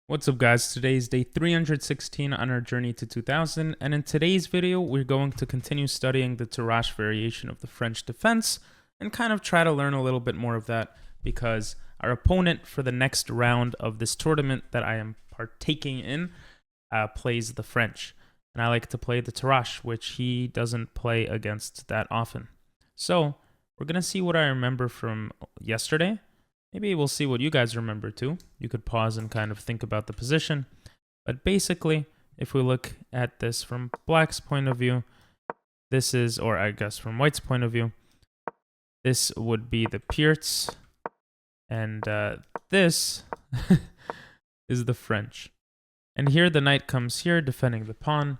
What's up guys, today is day 316 on our journey to 2000, and in today's video we're going to continue studying the Tarrasch variation of the French defense and kind of try to learn a little bit more of that because our opponent for the next round of this tournament that I am partaking in plays the French, and I like to play the Tarrasch, which he doesn't play against that often. So we're going to see what I remember from yesterday. Maybe we'll see what you guys remember too. You could pause and kind of think about the position. But basically, if we look at this from Black's point of view, this is, or I guess from White's point of view, this would be the Pierts, and this is the French. And here the knight comes here, defending the pawn.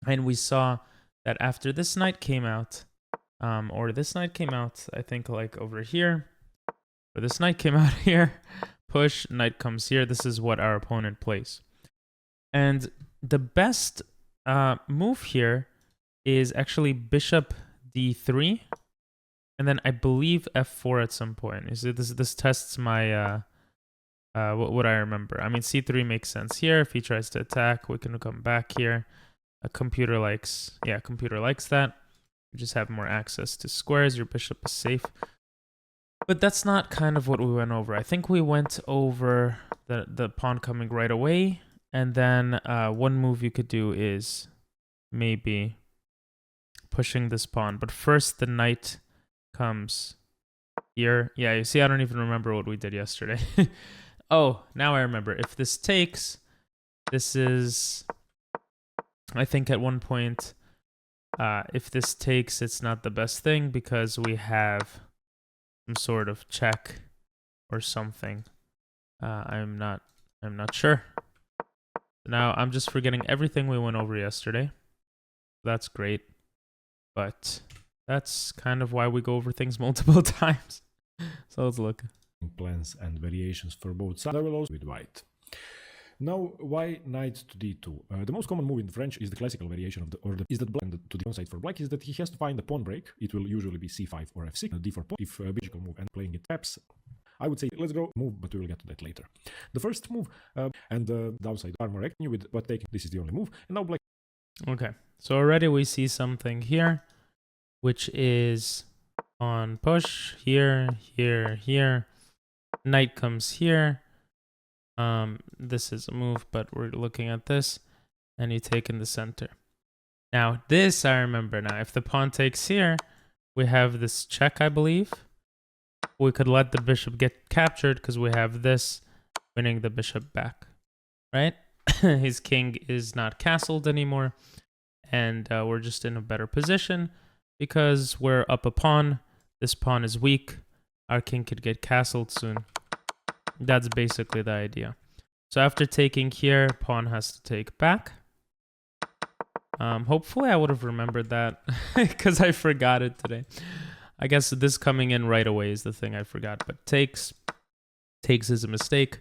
And we saw that after this knight came out, or this knight came out, I think like over here, or this knight came out here, push, knight comes here. This is what our opponent plays. And the best move here is actually bishop d3, and then I believe f4 at some point. You see, this tests my what I remember. I mean, c3 makes sense here. If he tries to attack, we can come back here. Computer likes that. You just have more access to squares. Your bishop is safe. But that's not kind of what we went over. I think we went over the pawn coming right away. And then one move you could do is maybe pushing this pawn. But first the knight comes here. Yeah, you see, I don't even remember what we did yesterday. Oh, now I remember. If this takes, this is, I think at one point, if this takes, it's not the best thing because we have some sort of check or something. I'm not sure. Now I'm just forgetting everything we went over yesterday. That's great, but that's kind of why we go over things multiple times. So let's look. Plans and variations for both sides with white. Now, why knight to d2? The most common move in French is the classical variation of the order. Is that black, and to the downside for black is that he has to find a pawn break. It will usually be c5 or f6, d4 pawn. If a biological move and playing it taps, I would say let's go move, but we will get to that later. The first move and the downside are more active with what taking. This is the only move, and now black. Okay, so already we see something here, which is on push here, here, here. Knight comes here. This is a move, but we're looking at this, and you take in the center. Now, this I remember now. If the pawn takes here, we have this check, I believe. We could let the bishop get captured because we have this winning the bishop back, right? His king is not castled anymore, and we're just in a better position because we're up a pawn. This pawn is weak. Our king could get castled soon. That's basically the idea. So after taking here, pawn has to take back. Hopefully I would have remembered that because I forgot it today. I guess this coming in right away is the thing I forgot. But takes is a mistake.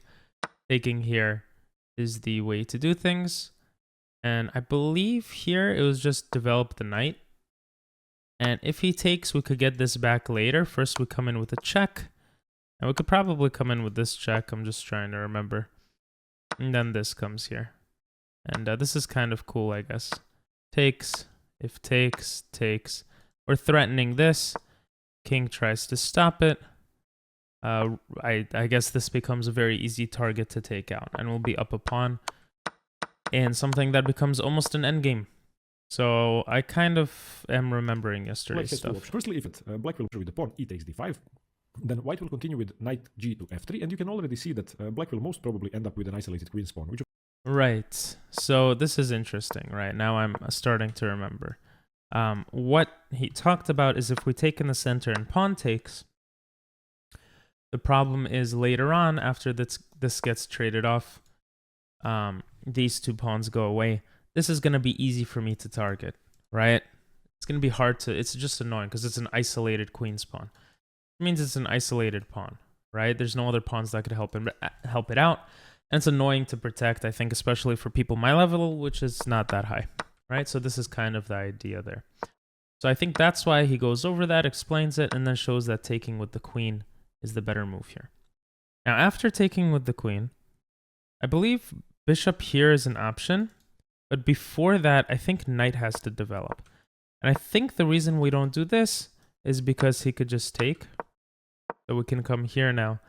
Taking here is the way to do things. And I believe here it was just develop the knight. And if he takes, we could get this back later. First we come in with a check. And we could probably come in with this check. I'm just trying to remember. And then this comes here. And this is kind of cool, I guess. Takes. If takes, takes. We're threatening this. King tries to stop it. I guess this becomes a very easy target to take out. And we'll be up a pawn. And something that becomes almost an endgame. So I kind of am remembering yesterday's stuff. Firstly, if black will with the pawn, e takes d5. Then white will continue with knight g to f3, and you can already see that black will most probably end up with an isolated queen's pawn. Right. So this is interesting, right? Now I'm starting to remember. What he talked about is if we take in the center and pawn takes, the problem is later on, after this gets traded off, these two pawns go away. This is going to be easy for me to target, right? It's going to be hard to, it's just annoying because it's an isolated queen's pawn. It means it's an isolated pawn, right? There's no other pawns that could help it out. And it's annoying to protect, I think, especially for people my level, which is not that high, right? So this is kind of the idea there. So I think that's why he goes over that, explains it, and then shows that taking with the queen is the better move here. Now, after taking with the queen, I believe bishop here is an option, but before that, I think knight has to develop. And I think the reason we don't do this is because he could just take. So we can come here now,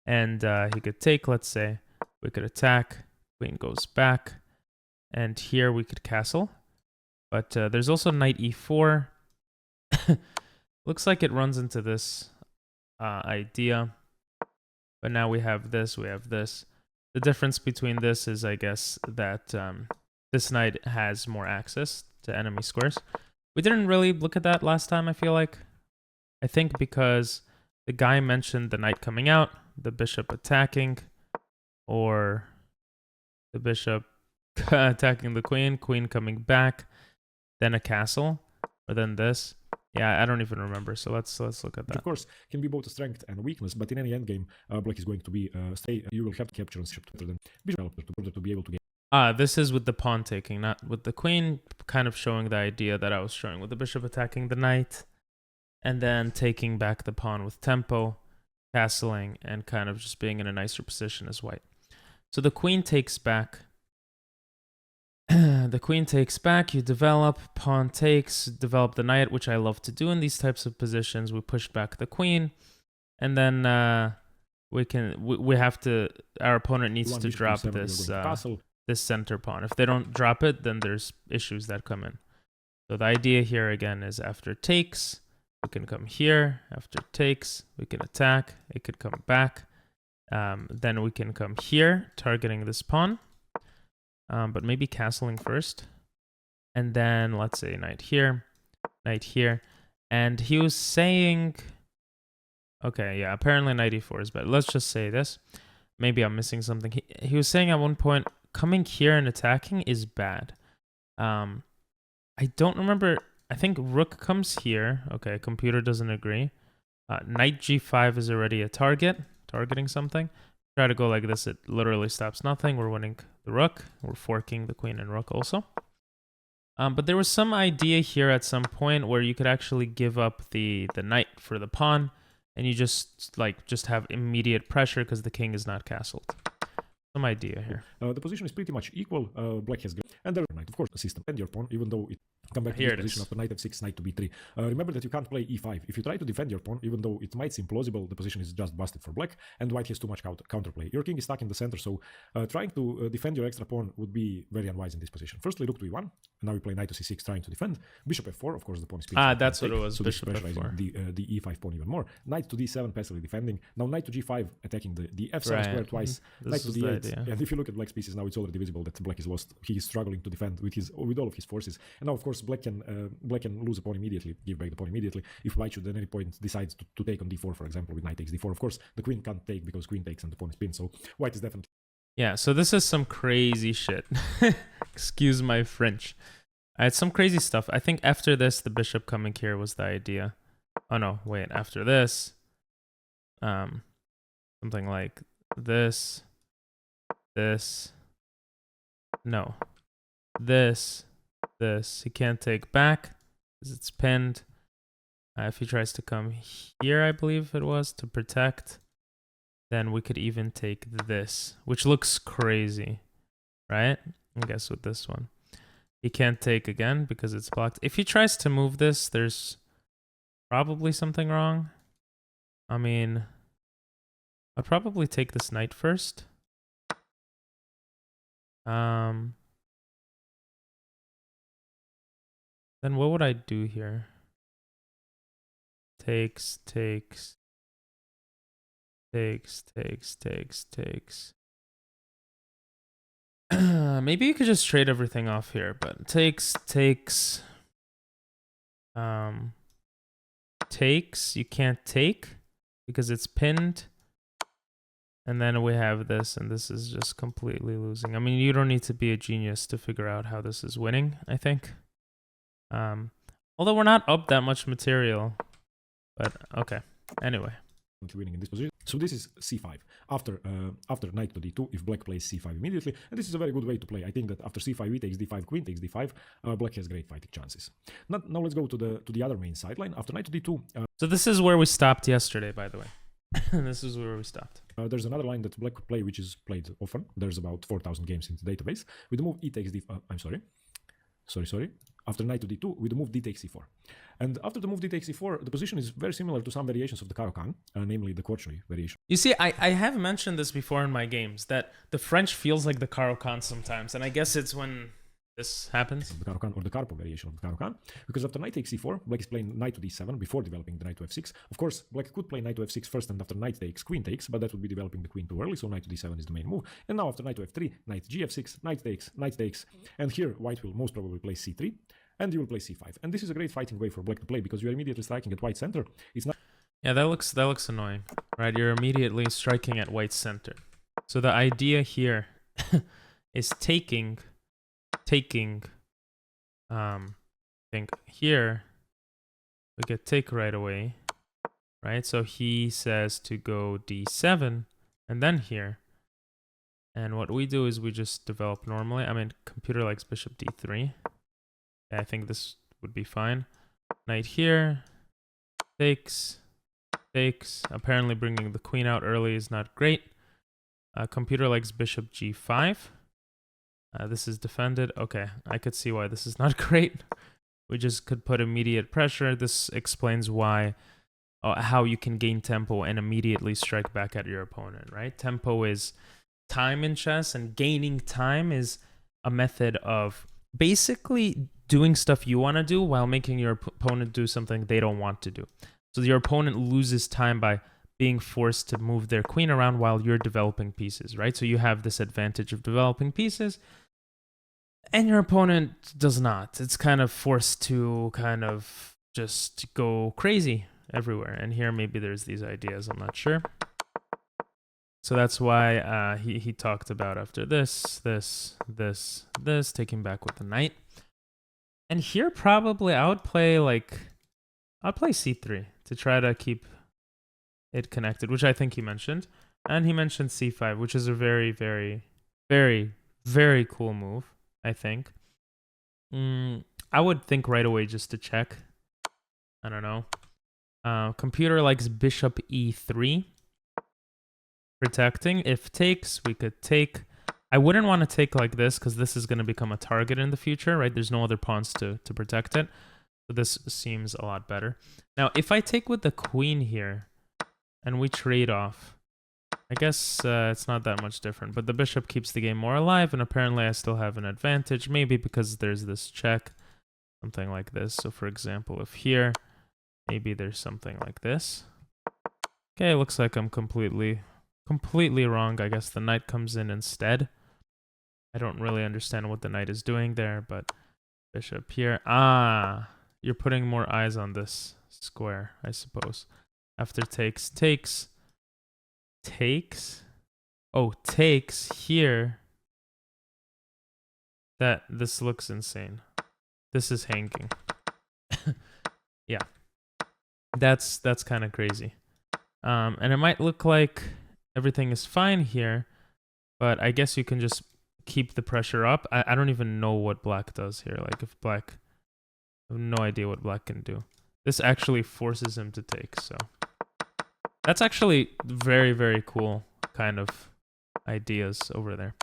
and he could take, let's say. We could attack, queen goes back, and here we could castle. But there's also knight e4. Looks like it runs into this idea. But now we have this, we have this. The difference between this is, I guess, that this knight has more access to enemy squares. We didn't really look at that last time, I feel like. I think because the guy mentioned the knight coming out, the bishop attacking, or the bishop attacking the queen, queen coming back, then a castle, or then this. Yeah, I don't even remember. So let's look at that. Of course, can be both a strength and a weakness, but in any endgame, black is going to be stay. You will have to capture and ship better than bishop to be able to get. This is with the pawn taking, not with the queen, kind of showing the idea that I was showing with the bishop attacking the knight, and then taking back the pawn with tempo, castling, and kind of just being in a nicer position as white. So the queen takes back. The queen takes back, you develop, pawn takes, develop the knight, which I love to do in these types of positions. We push back the queen, and then we have to, our opponent needs to drop this this center pawn. If they don't drop it, then there's issues that come in. So the idea here again is after takes, we can come here. After takes, we can attack. It could come back. Then we can come here, targeting this pawn. But maybe castling first. And then let's say knight here, and he was saying, okay, yeah, apparently knight e4 is better. Let's just say this. Maybe I'm missing something. He was saying at one point, coming here and attacking is bad. I don't remember. I think rook comes here. Okay, computer doesn't agree. Knight g5 is already a targeting something. Try to go like this, it literally stops nothing. We're winning the rook. We're forking the queen and rook also. But there was some idea here at some point where you could actually give up the knight for the pawn, and you just have immediate pressure because the king is not castled. Some idea here. The position is pretty much equal. Black has and there knight, of course, the system and your pawn, even though it come back to the position after knight f6, knight to b3. Remember that you can't play e5. If you try to defend your pawn, even though it might seem plausible, the position is just busted for black, and white has too much counterplay. Your king is stuck in the center, so trying to defend your extra pawn would be very unwise in this position. Firstly, rook to e1. Now we play knight to c6, trying to defend. Bishop f4. Of course, the pawn is that's what it was. So bishop f4. The e5 pawn even more. Knight to d7, passively defending. Now knight to g5, attacking the f7 square twice. Knight to d8. And if you look at black's pieces now, it's already visible that black is lost. He is struggling to defend with all of his forces. And now, of course, black can lose a pawn immediately, give back the pawn immediately. If white should at any point decides to take on d4, for example, with knight takes d4, of course, the queen can't take because queen takes and the pawn is pinned. So white is definitely. Yeah, so this is some crazy shit. Excuse my French. I had some crazy stuff. I think after this, the bishop coming here was the idea. Oh no, wait, after this, something like this, no, this, he can't take back because it's pinned. If he tries to come here, I believe it was, to protect, then we could even take this, which looks crazy, right? I guess with this one. He can't take again because it's blocked. If he tries to move this, there's probably something wrong. I mean, I'd probably take this knight first. Then what would I do here? Takes. Maybe you could just trade everything off here, but takes. You can't take because it's pinned. And then we have this, and this is just completely losing. I mean, you don't need to be a genius to figure out how this is winning, I think. Although we're not up that much material. But, okay. Anyway. Winning in this position. So this is c5. After knight to d2, if black plays c5 immediately, and this is a very good way to play. I think that after c5, e takes d5, queen takes d5, black has great fighting chances. Now let's go to the other main sideline. After knight to d2. So this is where we stopped yesterday, by the way. This is where we stopped. There's another line that black could play, which is played often. There's about 4,000 games in the database. With the move e takes d. I'm sorry. Sorry. After knight to d2, with the move d takes c4. And after the move d takes c4, the position is very similar to some variations of the Caro-Kann, namely the Quaternary variation. You see, I have mentioned this before in my games, that the French feels like the Caro-Kann sometimes, and I guess it's when this happens. The Caro-Kann, or the Karpov variation of the Caro-Kann, because after knight takes c4, black is playing knight to d7 before developing the knight to f6. Of course, black could play knight to f6 first, and after knight takes, queen takes, but that would be developing the queen too early, so knight to d7 is the main move. And now after knight to f3, knight gf6, knight takes, and here white will most probably play c3, and you will play c5. And this is a great fighting way for black to play, because you are immediately striking at white center. It's not... Yeah, that looks annoying, right? You're immediately striking at white center. So the idea here is taking, I think here we get take right away, right? So he says to go d7 and then here. And what we do is we just develop normally. I mean, computer likes bishop d3. Yeah, I think this would be fine. Knight here, takes. Apparently bringing the queen out early is not great. Computer likes bishop g5. This is defended. Okay, I could see why this is not great. We just could put immediate pressure. This explains why, how you can gain tempo and immediately strike back at your opponent, right? Tempo is time in chess, and gaining time is a method of basically doing stuff you want to do while making your opponent do something they don't want to do. So your opponent loses time by being forced to move their queen around while you're developing pieces, right? So you have this advantage of developing pieces, and your opponent does not. It's kind of forced to kind of just go crazy everywhere. And here maybe there's these ideas, I'm not sure. So that's why he talked about after this, taking back with the knight. And here probably I would play c3 to try to keep it connected, which I think he mentioned. And he mentioned c5, which is a very, very, very, very cool move, I think. I would think right away just to check. I don't know. Computer likes bishop e3. Protecting. If takes, we could take. I wouldn't want to take like this because this is going to become a target in the future, right? There's no other pawns to protect it. So this seems a lot better. Now, if I take with the queen here and we trade off, I guess it's not that much different. But the bishop keeps the game more alive, and apparently I still have an advantage. Maybe because there's this check, something like this. So for example, if here, maybe there's something like this. Okay, looks like I'm completely wrong. I guess the knight comes in instead. I don't really understand what the knight is doing there, but bishop here. You're putting more eyes on this square, I suppose. After takes. Oh, takes here. This looks insane. This is hanging. Yeah. That's kind of crazy. And it might look like everything is fine here, but I guess you can just keep the pressure up. I don't even know what black does here. Like if black, I have no idea what black can do. This actually forces him to take, so. That's actually very, very cool kind of ideas over there.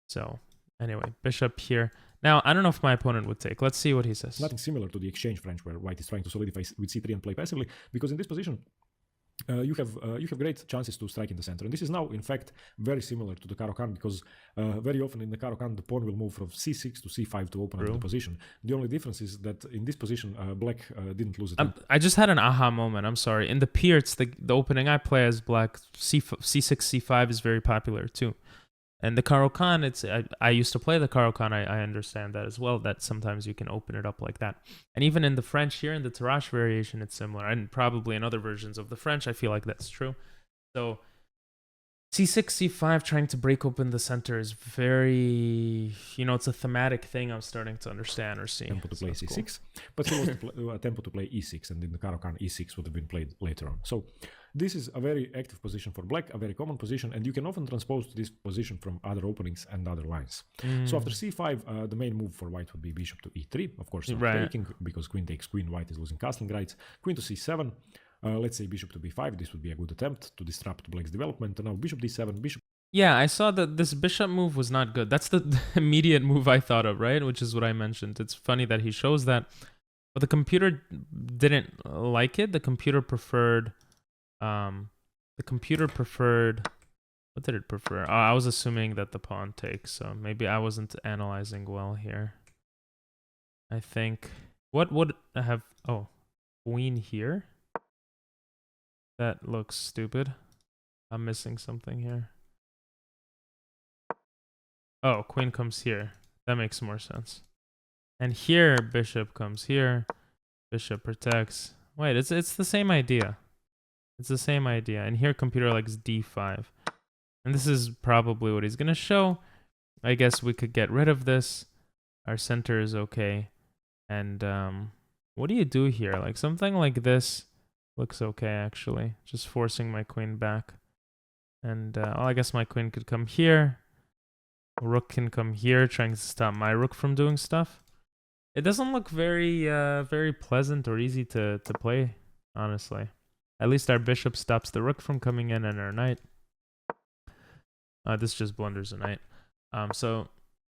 So anyway, bishop here. Now, I don't know if my opponent would take. Let's see what he says. Nothing similar to the exchange French where white is trying to solidify with c3 and play passively, because in this position, you have great chances to strike in the center. And this is now, in fact, very similar to the Caro-Kann, because very often in the Caro-Kann, the pawn will move from c6 to c5 to open up the position. The only difference is that in this position, black didn't lose it. I just had an aha moment. I'm sorry. In the Pierts, the opening I play as black, c6, c5 is very popular too. And the Caro-Kann, I used to play the Caro-Kann. I understand that as well, that sometimes you can open it up like that. And even in the French here, in the Tarrasch variation, it's similar. And probably in other versions of the French, I feel like that's true. So c6, c5, trying to break open the center is very, it's a thematic thing I'm starting to understand or see. Tempo to play c6, cool. But he was tempo to play e6, and in the Caro-Kann, e6 would have been played later on. So this is a very active position for black, a very common position, and you can often transpose this position from other openings and other lines. So after c5, the main move for white would be bishop to e3. Of course, not taking, because queen takes queen, white is losing castling rights. Queen to c7. Let's say bishop to b5. This would be a good attempt to disrupt black's development. And now bishop d7, bishop. Yeah, I saw that this bishop move was not good. That's the immediate move I thought of, right? Which is what I mentioned. It's funny that he shows that, but the computer didn't like it. The computer preferred, what did it prefer? Oh, I was assuming that the pawn takes, so maybe I wasn't analyzing well here. I think, what would I have, oh, queen here? That looks stupid. I'm missing something here. Oh, queen comes here. That makes more sense. And here, bishop comes here. Bishop protects. Wait, it's the same idea. It's the same idea. And here, computer likes d5. And this is probably what he's going to show. I guess we could get rid of this. Our center is okay. And what do you do here? Like something like this looks okay, actually. Just forcing my queen back. And well, I guess my queen could come here. Rook can come here, trying to stop my rook from doing stuff. It doesn't look very very pleasant or easy to play, honestly. At least our bishop stops the rook from coming in and our knight. This just blunders a knight. So,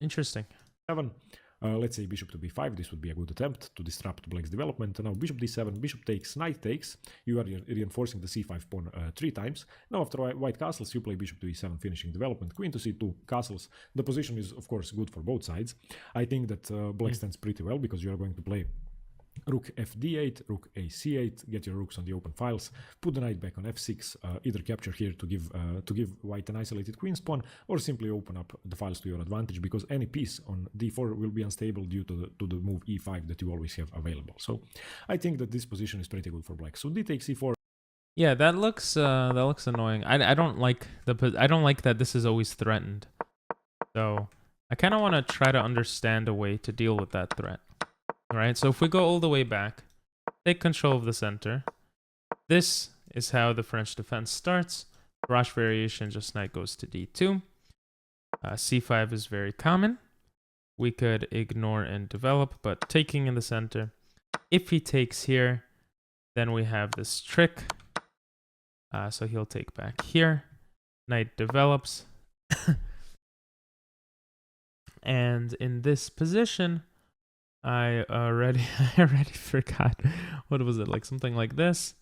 interesting. 7. Let's say bishop to b5. This would be a good attempt to disrupt black's development. And now bishop d7, bishop takes, knight takes. You are reinforcing the c5 pawn 3 times. Now after white castles, you play bishop to e7, finishing development. Queen to c2, castles. The position is, of course, good for both sides. I think that black stands pretty well because you are going to play rook fd8, rook a c8, get your rooks on the open files, put the knight back on f6, either capture here to give white an isolated queen's pawn, or simply open up the files to your advantage, because any piece on d4 will be unstable due to the move e5 that you always have available. So I think that this position is pretty good for black. So d takes e4. Yeah, that looks annoying. I don't like that this is always threatened. So I kind of want to try to understand a way to deal with that threat. Alright, so if we go all the way back, take control of the center. This is how the French defense starts. Tarrasch variation, just knight goes to d2. c5 is very common. We could ignore and develop, but taking in the center. If he takes here, then we have this trick. So he'll take back here. Knight develops. And in this position, I already forgot. What was it? Like something like this.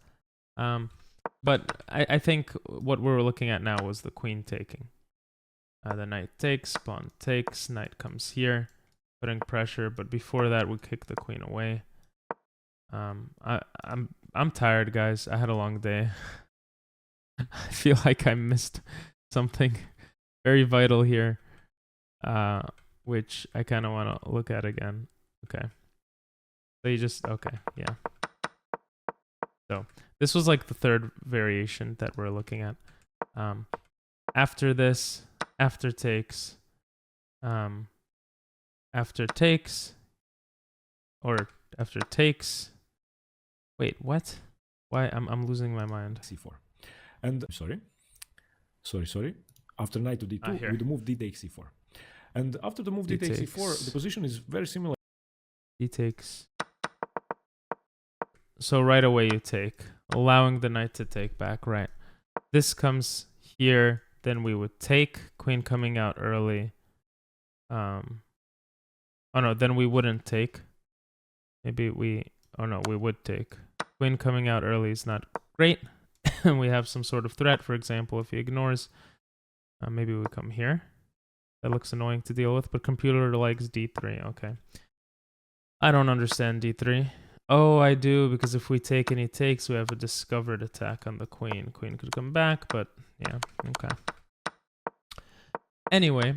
But I think what we were looking at now was the queen taking. The knight takes, pawn takes, knight comes here, putting pressure. But before that, we kick the queen away. I'm tired, guys. I had a long day. I feel like I missed something very vital here, which I kind of want to look at again. Okay. So you just, okay, yeah. So this was like the third variation that we're looking at. After this, after takes, or after takes. Wait, what? Why? I'm losing my mind. c4. And sorry. After knight to d2, with the move d takes c4. And after the move d takes c4, the position is very similar. D takes. So right away you take, allowing the knight to take back, right? This comes here, then we would take, queen coming out early. Oh no, then we wouldn't take. Maybe we would take. Queen coming out early is not great. We have some sort of threat, for example, if he ignores. Maybe we come here. That looks annoying to deal with, but computer likes d3, okay. I don't understand d3. Oh, I do, because if we take and he takes, we have a discovered attack on the queen. Queen could come back, but yeah, okay. Anyway,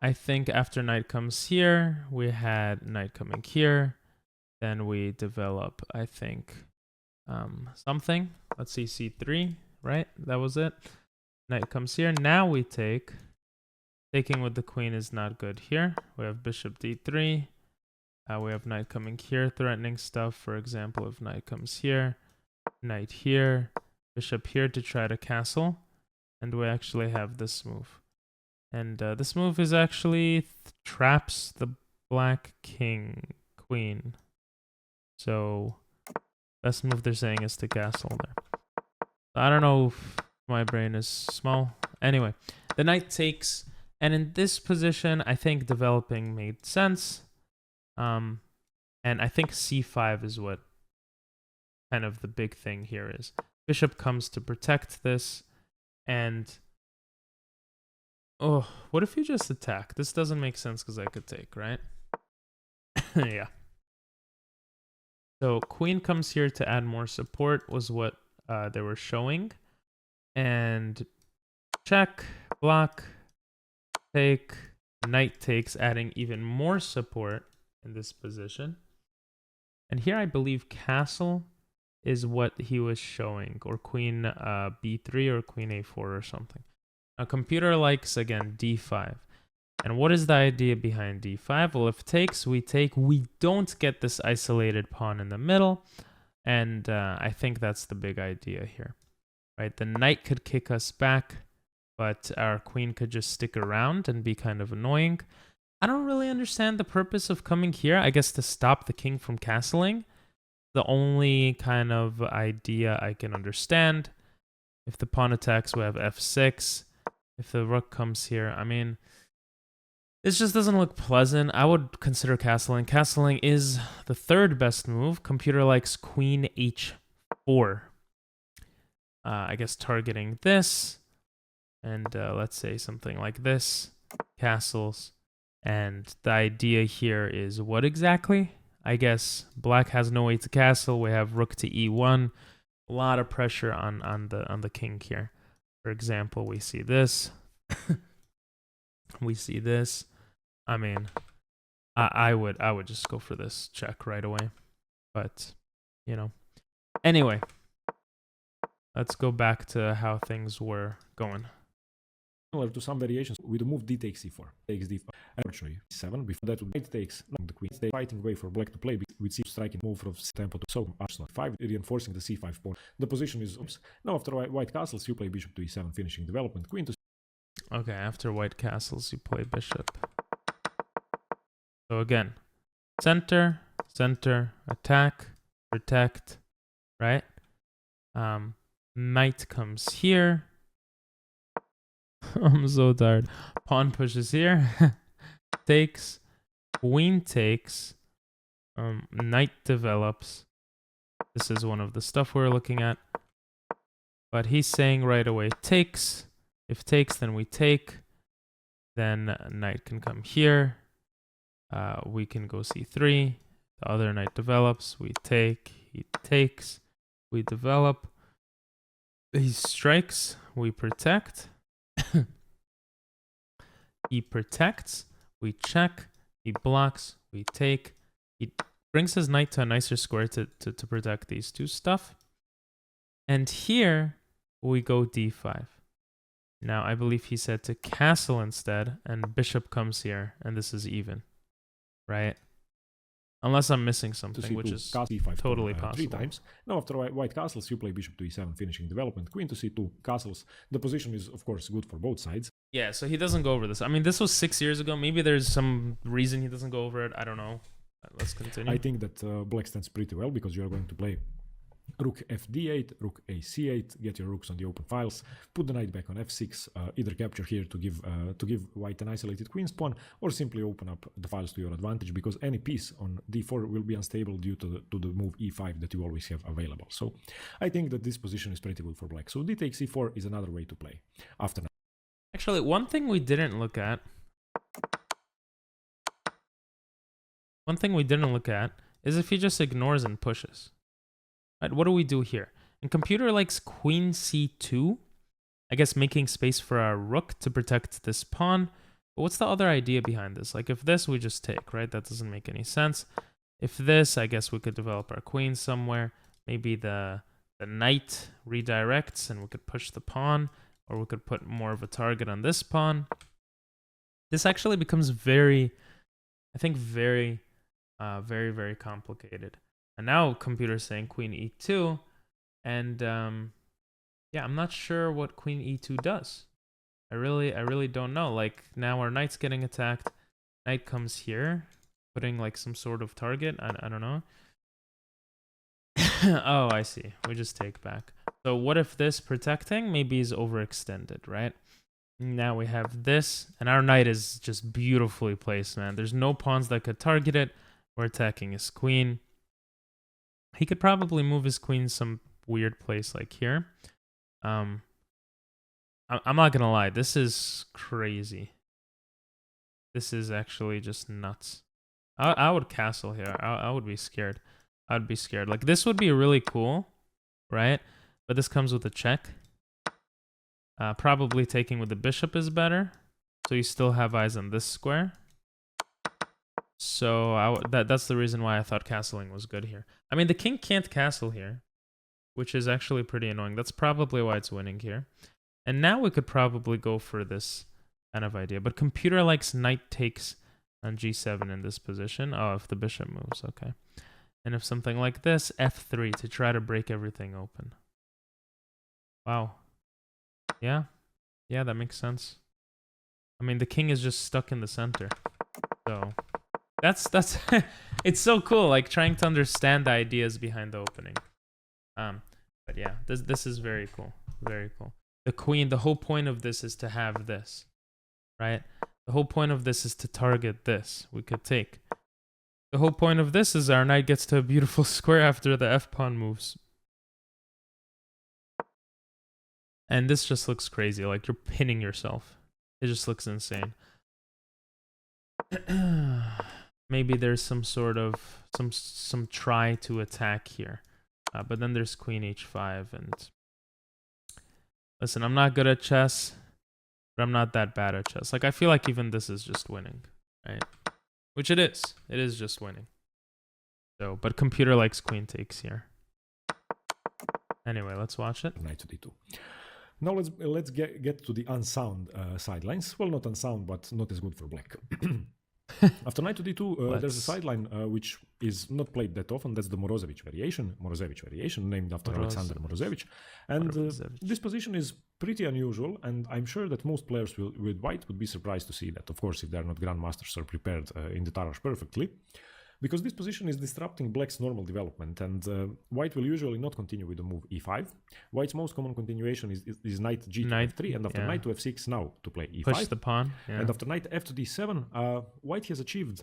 I think after knight comes here, we had knight coming here. Then we develop, I think, something. Let's see, c3, right? That was it. Knight comes here. Now we take. Taking with the queen is not good here. We have bishop d3. We have knight coming here, threatening stuff. For example, if knight comes here, knight here, bishop here to try to castle. And we actually have this move. And this move is actually traps the black queen. So Best move they're saying is to castle there. I don't know if my brain is small. Anyway, the knight takes, and in this position, I think developing made sense. And I think c5 is what kind of the big thing here is. Bishop comes to protect this, and oh, what if you just attack? This doesn't make sense because I could take, right? Yeah. So queen comes here to add more support was what they were showing. And check, block, take, knight takes, adding even more support in this position. And here I believe castle is what he was showing, or queen b3 or queen a4 or something. Now computer likes, again, d5. And what is the idea behind d5? Well, if takes, we take. We don't get this isolated pawn in the middle. And I think that's the big idea here. Right? The knight could kick us back, but our queen could just stick around and be kind of annoying. I don't really understand the purpose of coming here. I guess to stop the king from castling. The only kind of idea I can understand. If the pawn attacks, we have f6. If the rook comes here, I mean, this just doesn't look pleasant. I would consider castling. Castling is the third best move. Computer likes queen h4. I guess targeting this. And let's say something like this. Castles. And the idea here is what exactly? I guess black has no way to castle. We have rook to e1. A lot of pressure on the king here. For example, we see this. We see this. I mean, I would just go for this check right away. But, you know. Anyway, let's go back to how things were going. Similar to some variations with the move d takes c4, takes d5, archery 7. Before that, knight takes the queen. They fighting way for black to play with c striking move from tempo to so arsenal 5, reinforcing the c5 pawn. The position is now after white castles, you play bishop to e7, finishing development. Queen to. Okay, after white castles, you play bishop. So again, center, attack, protect, right? Knight comes here. I'm so tired. Pawn pushes here. Takes. Queen takes. Knight develops. This is one of the stuff we're looking at. But he's saying right away, takes. If takes, then we take. Then knight can come here. We can go c3. The other knight develops. We take. He takes. We develop. He strikes. We protect. He protects, we check, he blocks, we take. He brings his knight to a nicer square to protect these two stuff. And here we go d5. Now I believe he said to castle instead, and bishop comes here, and this is even, right? Unless I'm missing something, which is totally possible. 3 times. Now after white castles, you play bishop to e7, finishing development. Queen to c2, castles. The position is, of course, good for both sides. Yeah, so he doesn't go over this. I mean, this was 6 years ago. Maybe there's some reason he doesn't go over it. I don't know. Let's continue. I think that black stands pretty well because you are going to play rook fd8, rook a c8, get your rooks on the open files, put the knight back on f6, either capture here to give white an isolated queen's pawn, or simply open up the files to your advantage, because any piece on d4 will be unstable due to the move e5 that you always have available. So I think that this position is pretty good for black. So d takes e4 is another way to play. After that. Actually, one thing we didn't look at is if he just ignores and pushes. Right, what do we do here? And computer likes queen c2. I guess making space for our rook to protect this pawn. But what's the other idea behind this? Like if this, we just take, right? That doesn't make any sense. If this, I guess we could develop our queen somewhere. Maybe the knight redirects and we could push the pawn. Or we could put more of a target on this pawn. This actually becomes very very complicated. And now computer's saying queen e2, and yeah, I'm not sure what queen e2 does. I really don't know. Like now our knight's getting attacked. Knight comes here, putting like some sort of target. I don't know. Oh, I see. We just take back. So what if this protecting maybe is overextended, right? Now we have this, and our knight is just beautifully placed, man. There's no pawns that could target it. We're attacking his queen. He could probably move his queen some weird place like here. I'm not gonna lie, this is crazy. This is actually just nuts. I would castle here. I would be scared. I'd be scared. Like, this would be really cool, right? But this comes with a check. Probably taking with the bishop is better. So you still have eyes on this square. So that's the reason why I thought castling was good here. I mean, the king can't castle here, which is actually pretty annoying. That's probably why it's winning here. And now we could probably go for this kind of idea. But computer likes knight takes on g7 in this position. Oh, if the bishop moves, okay. And if something like this, f3 to try to break everything open. Wow. Yeah. Yeah, that makes sense. I mean, the king is just stuck in the center. So that's it's so cool, like trying to understand the ideas behind the opening. But yeah, this is very cool. Very cool. The queen, the whole point of this is to have this, right? The whole point of this is to target this. We could take. The whole point of this is our knight gets to a beautiful square after the f-pawn moves. And this just looks crazy, like you're pinning yourself. It just looks insane. Maybe there's some sort of, some try to attack here. But then there's queen h5 and... Listen, I'm not good at chess, but I'm not that bad at chess. Like, I feel like even this is just winning, right? Which it is. It is just winning. So, but computer likes queen takes here. Anyway, let's watch it. Knight to d2. Now let's get to the unsound sidelines. Well, not unsound, but not as good for black. After knight to d2, there's a sideline which is not played that often. That's the Morozevich variation, named after Alexander Morozevich. And this position is pretty unusual, and I'm sure that most players with white would be surprised to see that. Of course, if they're not grandmasters or prepared in the Tarrasch perfectly. Because this position is disrupting black's normal development, and white will usually not continue with the move e5. White's most common continuation is knight g to f3, and after knight to f6 now to play e5. Push the pawn. Yeah. And after knight f to d7, white has achieved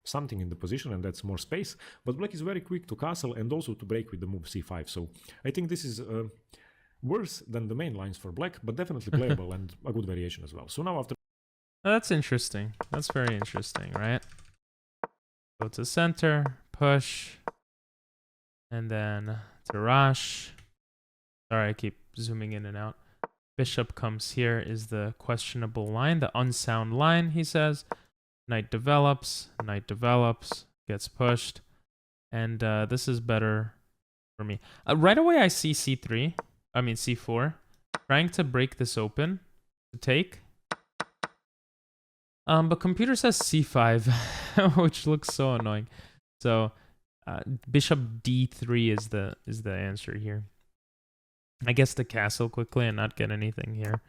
something in the position, and that's more space. But black is very quick to castle and also to break with the move c5. So I think this is worse than the main lines for black, but definitely playable and a good variation as well. So now after... Oh, that's interesting. That's very interesting, right? Go to center, push, and then Tarrasch. Sorry, I keep zooming in and out. Bishop comes here is the questionable line, the unsound line, he says. Knight develops, gets pushed, and this is better for me. Right away I see c4, trying to break this open to take. But computer says c5, which looks so annoying. So bishop d3 is the answer here. I guess to castle quickly and not get anything here.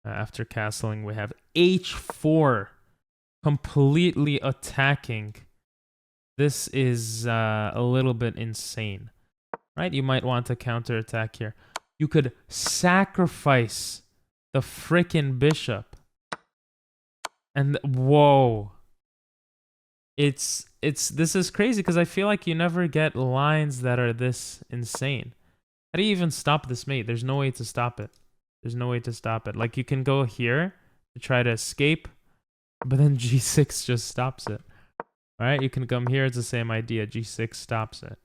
After castling, we have h4, completely attacking. This is a little bit insane, right? You might want to counterattack here. You could sacrifice the frickin' bishop. And whoa, this is crazy because I feel like you never get lines that are this insane. How do you even stop this mate? There's no way to stop it. There's no way to stop it. Like, you can go here to try to escape, but then g6 just stops it. All right, you can come here. It's the same idea. g6 stops it.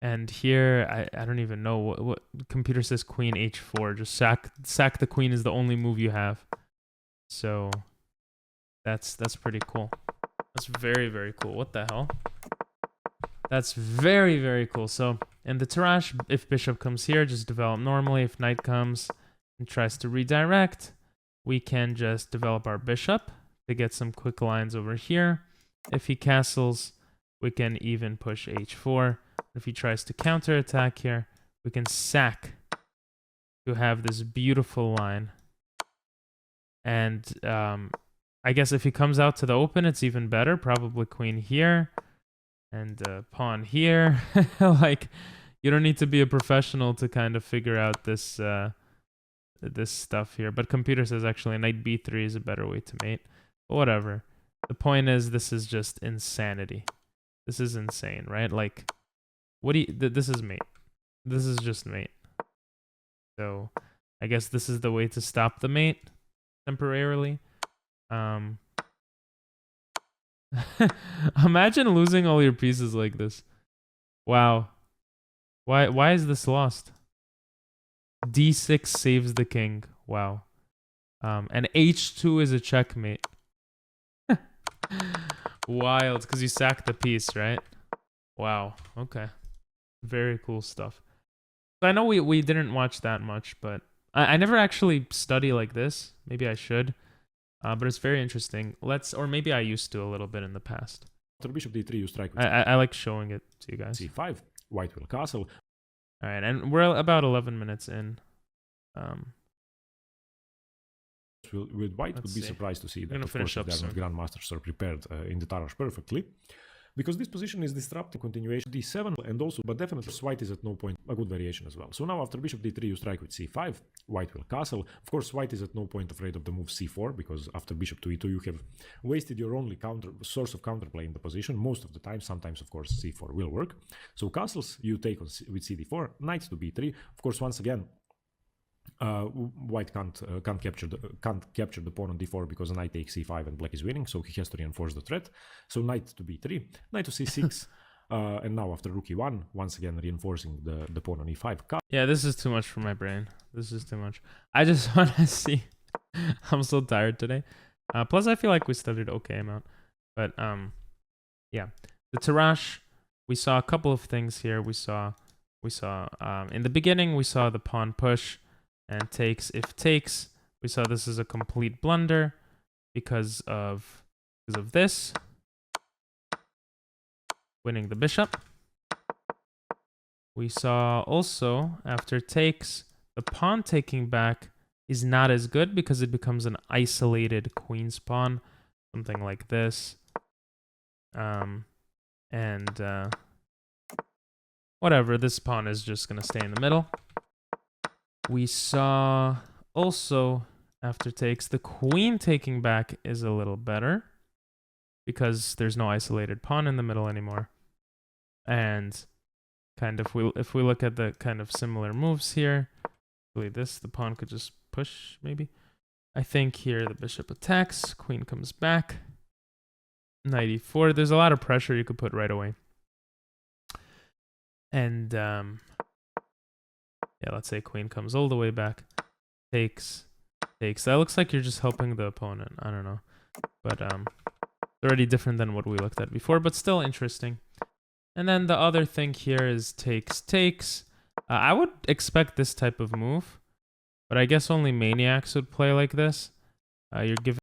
And here, I don't even know what computer says queen h4. Just sack the queen is the only move you have. So... That's pretty cool. That's very, very cool. What the hell? That's very, very cool. So in the Tarrasch, if bishop comes here, just develop normally. If knight comes and tries to redirect, we can just develop our bishop to get some quick lines over here. If he castles, we can even push h4. If he tries to counterattack here, we can sack to have this beautiful line. And I guess if he comes out to the open, it's even better. Probably queen here. and pawn here. Like, you don't need to be a professional to kind of figure out this this stuff here. But computer says actually knight b3 is a better way to mate. But whatever. The point is, this is just insanity. This is insane, right? Like, what do you... This is mate. This is just mate. So, I guess this is the way to stop the mate temporarily. Imagine losing all your pieces like this. Wow. Why is this lost? D6 saves the king. Wow. And H2 is a checkmate. Wild, because you sacked the piece, right? Wow. Okay. Very cool stuff. So I know we didn't watch that much, but I never actually study like this. Maybe I should. But it's very interesting. Or maybe I used to a little bit in the past. After bishop d3, you strike with I like showing it to you guys. c5. White will castle. All right, and we're about 11 minutes in. With white, would be surprised to see that, of course, if they are not grandmasters are prepared in the Tarrasch perfectly. Because this position is disrupting continuation d7 and also, but definitely white is at no point a good variation as well. So now after bishop d3 you strike with c5, white will castle. Of course white is at no point afraid of the move c4 because after bishop to e2 you have wasted your only source of counterplay in the position most of the time. Sometimes of course c4 will work. So castles you take on with cd4, knight to b3. Of course once again white can't capture the pawn on d4 because knight takes c5 and black is winning, so he has to reinforce the threat. So knight to b3, knight to c6, and now after rook e1, once again reinforcing the pawn on e5. Yeah, this is too much for my brain. This is too much. I just want to see. I'm so tired today. Plus, I feel like we studied okay amount. But yeah, the Tarrasch. We saw a couple of things here. We saw in the beginning we saw the pawn push. And takes, if takes, we saw this is a complete blunder because of this. Winning the bishop. We saw also, after takes, the pawn taking back is not as good because it becomes an isolated queen's pawn. Something like this. Whatever, this pawn is just going to stay in the middle. We saw also, after takes, the queen taking back is a little better because there's no isolated pawn in the middle anymore. And kind of, if we look at the kind of similar moves here, really the pawn could just push, maybe. I think here the bishop attacks, queen comes back, knight e4. There's a lot of pressure you could put right away. And yeah, let's say queen comes all the way back, takes. That looks like you're just helping the opponent. I don't know, but it's already different than what we looked at before, but still interesting. And then the other thing here is takes. I would expect this type of move, but I guess only maniacs would play like this. You're giving